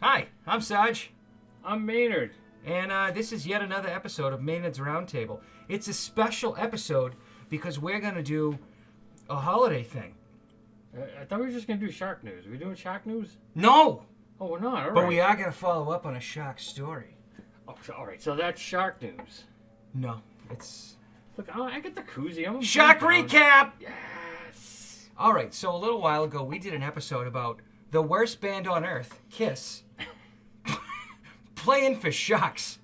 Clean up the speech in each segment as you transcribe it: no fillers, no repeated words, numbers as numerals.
Hi, I'm Sarge. I'm Maynerd. And this is yet another episode of Maynard's Roundtable. It's a special episode because we're going to do a holiday thing. I thought we were just going to do shark news. Are we doing shark news? No! Oh, we're not. All right. But we are going to follow up on a shark story. Oh, all right. So that's shark news. No, it's... Look, I get the koozie. I'm Shark recap! Yes! All right, so a little while ago, we did an episode about the worst band on earth, Kiss, playing for sharks.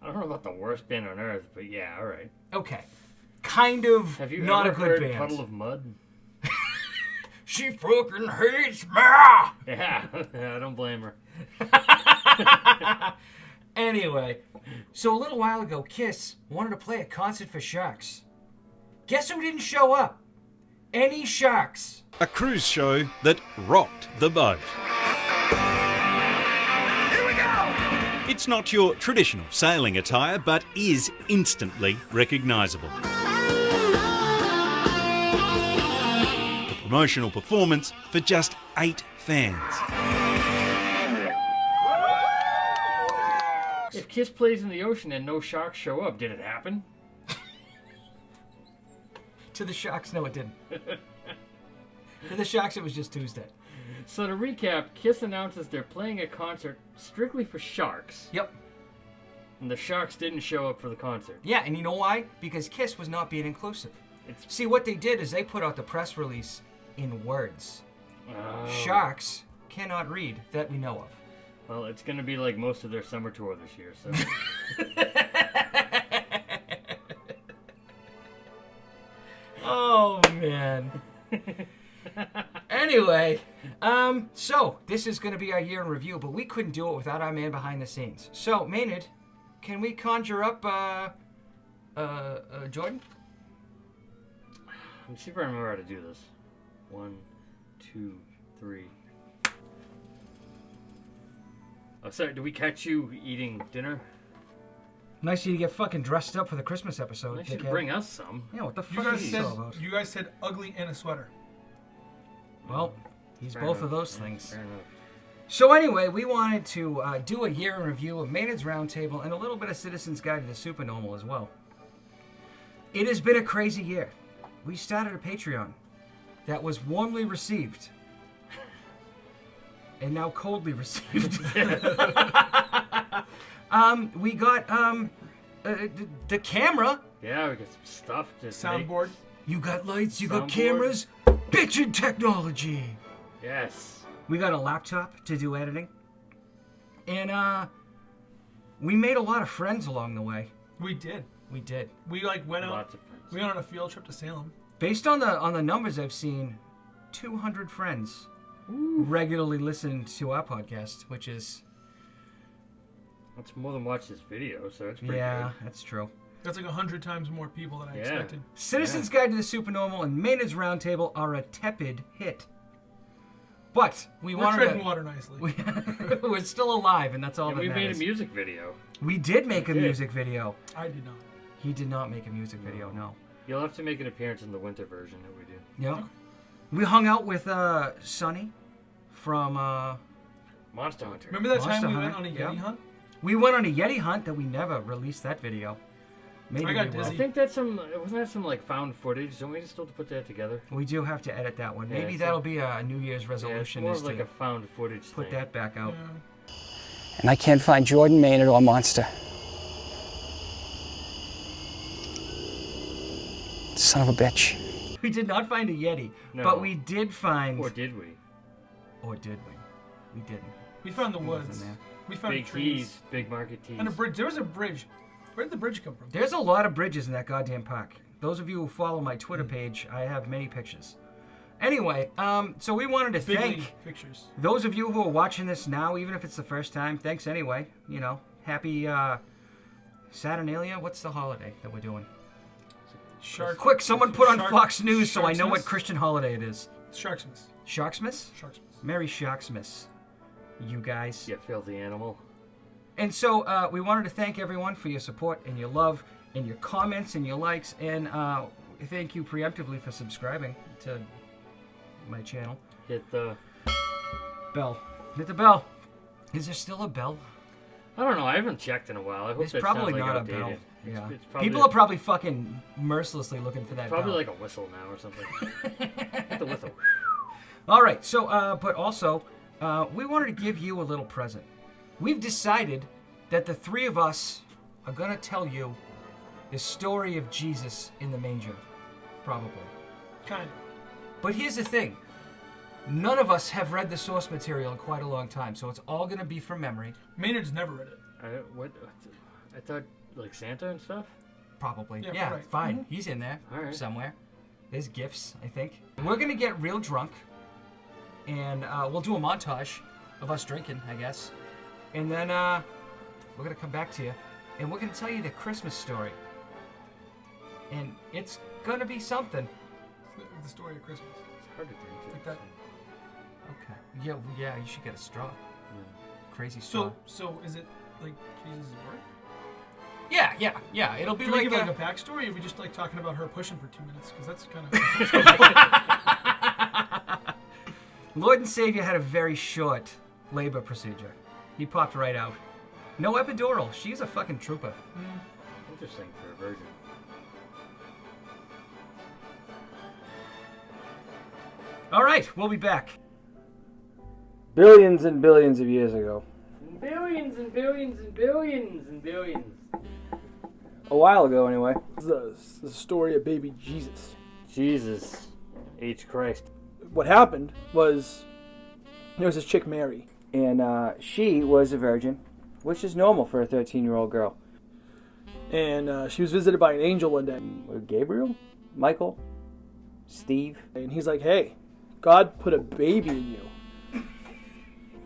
I don't know about the worst band on earth, but yeah, all right. Okay. Kind of Have you not ever a good heard band. Puddle of Mud? She fucking hates me! Yeah, I don't blame her. Anyway, so a little while ago, Kiss wanted to play a concert for sharks. Guess who didn't show up? Any sharks. A cruise show that rocked the boat. Here we go! It's not your traditional sailing attire, but is instantly recognisable. The promotional performance for just 8 fans. If Kiss plays in the ocean and no sharks show up, did it happen? To the sharks, no, it didn't. To the sharks, it was just Tuesday. So to recap, Kiss announces they're playing a concert strictly for sharks. Yep. And the sharks didn't show up for the concert. Yeah, and you know why? Because Kiss was not being inclusive. It's See, what they did is they put out the press release in words. Sharks cannot read that we know of. Well, it's going to be like most of their summer tour this year, so... Oh, man. Anyway, so this is going to be our year in review, but we couldn't do it without our man behind the scenes. So, Maynard, can we conjure up, Jordan? Let me see if I remember how to do this. 1, 2, 3. Oh, sorry, did we catch you eating dinner? Nice of you to get fucking dressed up for the Christmas episode, Nice you to dickhead. bring us some. Yeah, what the You fuck guys is said this all about? you guys said ugly and a sweater. Well, he's Fair both enough. of those Yeah, things. fair enough. So anyway, we wanted to do a year in review of Maynard's Roundtable and a little bit of Citizen's Guide to the Supernormal as well. It has been a crazy year. We started a Patreon that was warmly received and now coldly received. We got the camera. Yeah, we got some stuff to Soundboard. You got lights, you got Soundboard. cameras. Bitchin' technology. Make. Yes. We got a laptop to do editing. And we made a lot of friends along the way. We did. We did. We went out. Lots of friends. We went on a field trip to Salem. Based on the numbers I've seen, 200 friends regularly listen to our podcast, which is That's more than watch this video, so it's pretty yeah, that's true. That's like 100 times more people than I Yeah. expected. Citizen's Guide to the Supernormal and Maynard's Roundtable are a tepid hit. But we We're wanted treading to... water nicely. We're still alive, and that's all good. that And we made a matters. music video. We did make a We did. music video. I did not. He did not make a music video, no. You'll have to make an appearance in the winter version that we do. Yeah. We hung out with Sonny from... Monster Hunter. Remember that Monster time we went Hunter, on a yeah. Yeti hunt? We went on a Yeti hunt that we never released that video. Maybe I got we will. dizzy. I think that's wasn't that some like found footage? Don't we still have to put that together? We do have to edit that one. Yeah, Maybe it's that'll like- be a New Year's Yeah, it's resolution more is of like to a found footage put thing. that back out. Yeah. And I can't find Jordan, Maynard, or Monster. Son of a bitch. We did not find a Yeti, No. but we did find... Or did we? Or did we? We didn't. We found the He wasn't woods. there. We found Big trees. tees, big market tees. And a bridge. There was a bridge. Where did the bridge come from? There's a lot of bridges in that goddamn park. Those of you who follow my Twitter page, I have many pictures. Anyway, so we wanted to Big thank league pictures. those of you who are watching this now, even if it's the first time. Thanks anyway. You know, happy Saturnalia. What's the holiday that we're doing? Shark. Quick, someone put on Shark- Fox News so I know what Sharksmas? Christian holiday it is. Sharksmas. Sharksmas? Sharksmas. Merry Sharksmas, you guys. You filthy animal. And so we wanted to thank everyone for your support and your love and your comments and your likes. And thank you preemptively for subscribing to my channel. Hit the... Bell. Hit the bell. Is there still a bell? I don't know. I haven't checked in a while. I hope There's that probably sounds like not a outdated. bell. It's- Yeah. it's probably People are probably fucking mercilessly looking for that probably bell. like a whistle now or something. Hit the whistle. All right, so, but also, we wanted to give you a little present. We've decided that the three of us are going to tell you the story of Jesus in the manger. Probably. Kind of. But here's the thing. None of us have read the source material in quite a long time, so it's all going to be from memory. Maynard's never read it. I thought like Santa and stuff. Probably. Yeah, Yeah, right. fine. He's in there All right. somewhere. There's gifts, I think. We're going to get real drunk, and we'll do a montage of us drinking, I guess. And then we're going to come back to you, and we're going to tell you the Christmas story. And it's going to be something. The story of Christmas. It's hard to drink it. Like that. Okay. Yeah, you should get a straw. Crazy straw. So is it like Jesus' birth? Yeah. It'll be Do we like, give like a backstory, or are we just like talking about her pushing for 2 minutes? Because that's kind of. Lord and Savior had a very short labor procedure. He popped right out. No epidural. She's a fucking trooper. Interesting for a virgin. All right, we'll be back. Billions and billions of years ago. Billions and billions and billions and billions. A while ago, anyway. The story of baby Jesus. Jesus H. Christ. What happened was there was this chick, Mary, and she was a virgin, which is normal for a 13-year-old girl. And she was visited by an angel one day. Gabriel? Michael? Steve? And he's like, hey, God put a baby in you.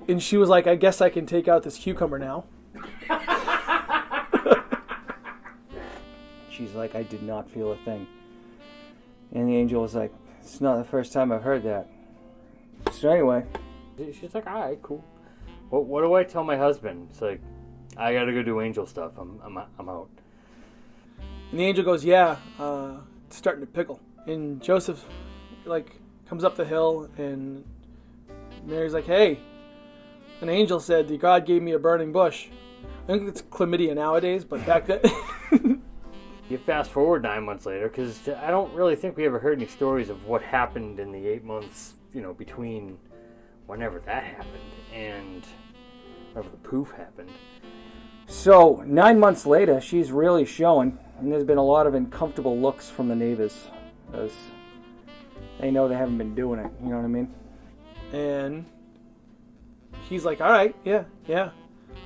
And she was like, I guess I can take out this cucumber now. She's like, I did not feel a thing. And the angel was like, it's not the first time I've heard that. So anyway. She's like, all right, cool. What do I tell my husband? It's like, I gotta go do angel stuff. I'm out. And the angel goes, yeah, it's starting to pickle. And Joseph, comes up the hill, and Mary's like, hey, an angel said that God gave me a burning bush. I think it's chlamydia nowadays, but back then... You fast forward 9 months later, because I don't really think we ever heard any stories of what happened in the 8 months, between whenever that happened and whenever the poof happened. So, 9 months later, she's really showing, and there's been a lot of uncomfortable looks from the neighbors, as they know they haven't been doing it, you know what I mean? And he's like, all right, yeah.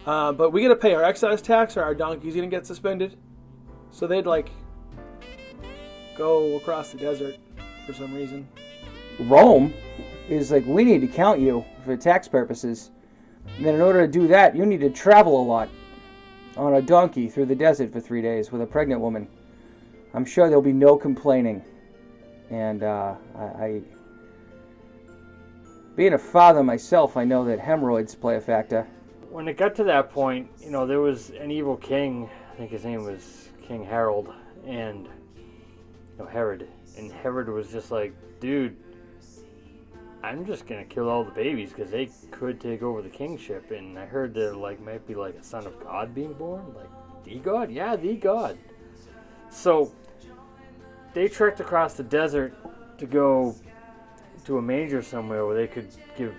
But we gotta pay our excise tax, or our donkey's gonna get suspended. So they'd go across the desert for some reason. Rome is like, we need to count you for tax purposes. And then in order to do that, you need to travel a lot on a donkey through the desert for 3 days with a pregnant woman. I'm sure there'll be no complaining. And I being a father myself, I know that hemorrhoids play a factor. When it got to that point, there was an evil king. I think his name was King Harold, and Herod. And Herod was just like, dude, I'm just gonna kill all the babies because they could take over the kingship. And I heard there might be a son of God being born, the God, yeah, the God. So they trekked across the desert to go to a manger somewhere where they could give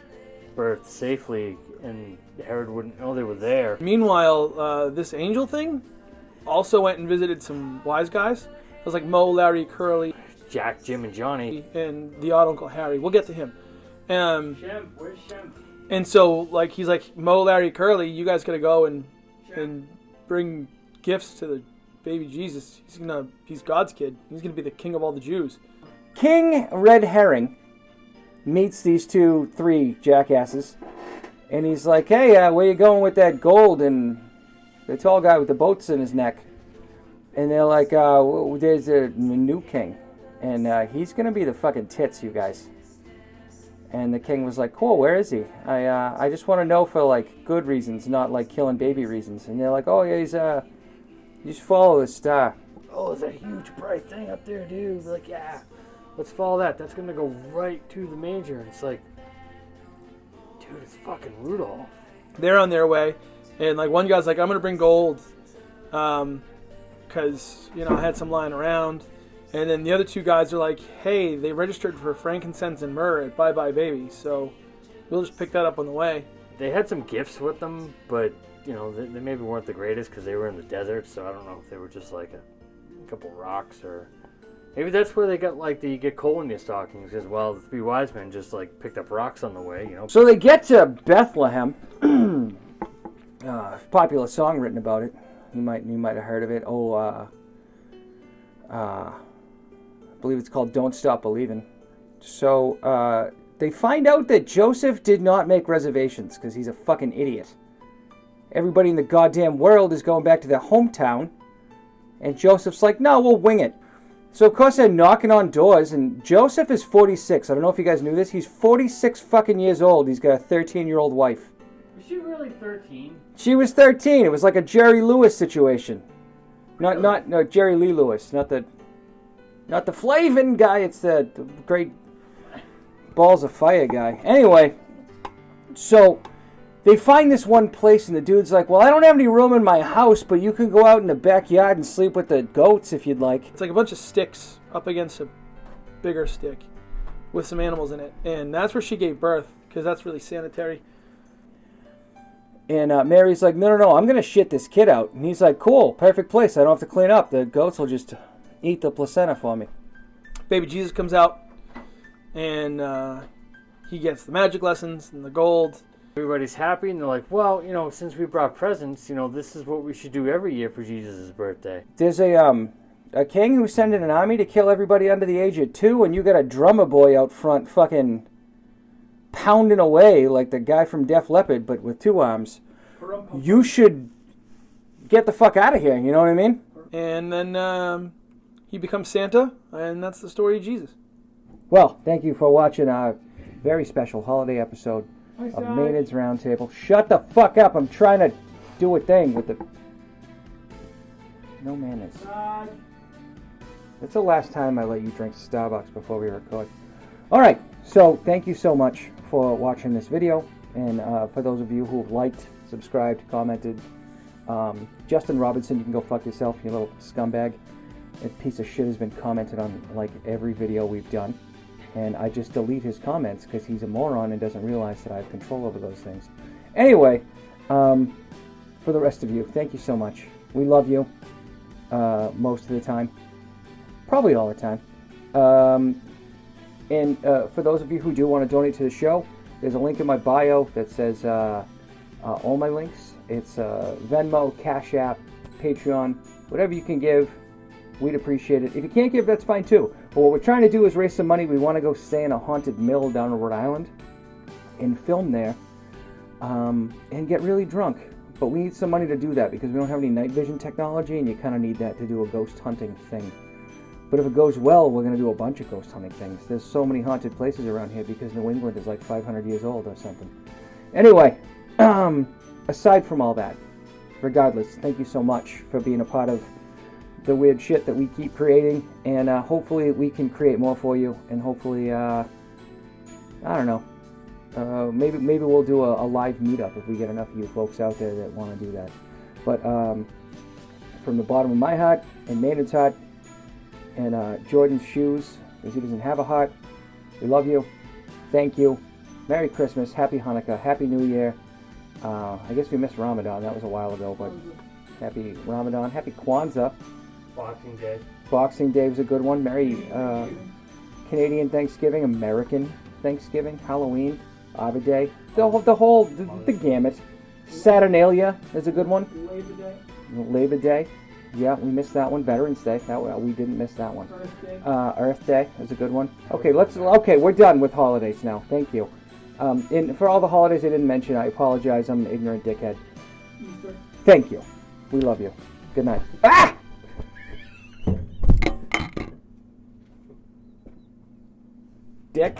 birth safely, and Herod wouldn't know they were there. Meanwhile, this angel thing also went and visited some wise guys. It was like Mo, Larry, Curly, Jack, Jim, and Johnny. and the odd Uncle Harry. We'll get to him. Shem, where's Shem? And so, he's like, Mo, Larry, Curly, you guys gotta go and bring gifts to the baby Jesus. He's God's kid. He's gonna be the king of all the Jews. King Red Herring meets these 3 jackasses, and he's like, hey, where you going with that gold? And the tall guy with the boats in his neck. And they're like, there's a new king, and he's gonna be the fucking tits, you guys. And the king was like, cool, where is he? I just want to know for good reasons, not killing baby reasons. And they're like, oh yeah, you just follow the star. Oh, there's a huge bright thing up there, dude. We're like, yeah, let's follow that. That's gonna go right to the manger. And it's like, dude, it's fucking Rudolph. they're on their way, and like one guy's like, I'm gonna bring gold, because I had some lying around, and then the other two guys are like, hey, they registered for frankincense and myrrh at Bye Bye Baby, so we'll just pick that up on the way. They had some gifts with them, but they maybe weren't the greatest because they were in the desert, so I don't know if they were just like a couple rocks, or maybe that's where they got you get coal in your stockings, because the three wise men just picked up rocks on the way, So they get to Bethlehem. Popular song written about it. You might have heard of it. I believe it's called "Don't Stop Believing." So they find out that Joseph did not make reservations because he's a fucking idiot. Everybody in the goddamn world is going back to their hometown, and Joseph's like, no, we'll wing it. So, of course, they're knocking on doors, and Joseph is 46. I don't know if you guys knew this. He's 46 fucking years old. He's got a 13-year-old wife. Was she really 13? She was 13. It was like a Jerry Lewis situation. Really? Not Jerry Lee Lewis. Not the Flavin guy. It's the great Balls of Fire guy. Anyway, so they find this one place, and the dude's like, well, I don't have any room in my house, but you can go out in the backyard and sleep with the goats if you'd like. It's like a bunch of sticks up against a bigger stick with some animals in it. And that's where she gave birth, because that's really sanitary. And Mary's like, no, I'm going to shit this kid out. And he's like, cool, perfect place. I don't have to clean up. The goats will just eat the placenta for me. Baby Jesus comes out, and he gets the magic lessons and the gold. Everybody's happy, and they're like, well, since we brought presents, this is what we should do every year for Jesus' birthday. There's a king who's sending an army to kill everybody under the age of 2, and you got a drummer boy out front fucking pounding away like the guy from Def Leppard, but with 2 arms. You should get the fuck out of here, you know what I mean? And then he becomes Santa, and that's the story of Jesus. Well, thank you for watching our very special holiday episode of Maynard's Roundtable. Shut the fuck up. I'm trying to do a thing with the... No manners. That's the last time I let you drink Starbucks before we record. Alright, so thank you so much for watching this video. And for those of you who have liked, subscribed, commented, Justin Robertson, you can go fuck yourself, you little scumbag. A piece of shit has been commented on like every video we've done. And I just delete his comments because he's a moron and doesn't realize that I have control over those things. Anyway, for the rest of you, thank you so much. We love you most of the time. Probably all the time. And for those of you who do want to donate to the show, there's a link in my bio that says all my links. It's Venmo, Cash App, Patreon, whatever you can give. We'd appreciate it. If you can't give, that's fine too. But what we're trying to do is raise some money. We want to go stay in a haunted mill down in Rhode Island and film there and get really drunk. But we need some money to do that because we don't have any night vision technology, and you kind of need that to do a ghost hunting thing. But if it goes well, we're going to do a bunch of ghost hunting things. There's so many haunted places around here because New England is like 500 years old or something. Anyway, aside from all that, regardless, thank you so much for being a part of the weird shit that we keep creating, and hopefully we can create more for you, and hopefully, I don't know, maybe we'll do a live meetup if we get enough of you folks out there that want to do that. But from the bottom of my heart, and Maynard's heart, and Jordan's shoes, because he doesn't have a heart, we love you, thank you, Merry Christmas, Happy Hanukkah, Happy New Year. I guess we missed Ramadan, that was a while ago, but Happy Ramadan, Happy Kwanzaa. Boxing Day. Boxing Day was a good one. Merry Canadian Thanksgiving, American Thanksgiving, Halloween, Arbor Day, the gamut. Saturnalia is a good one. Labor Day. Yeah, we missed that one. Veterans Day. We didn't miss that one. Earth Day is a good one. Okay, we're done with holidays now. Thank you. And for all the holidays I didn't mention, I apologize. I'm an ignorant dickhead. Easter. Thank you. We love you. Good night. Ah! Dick.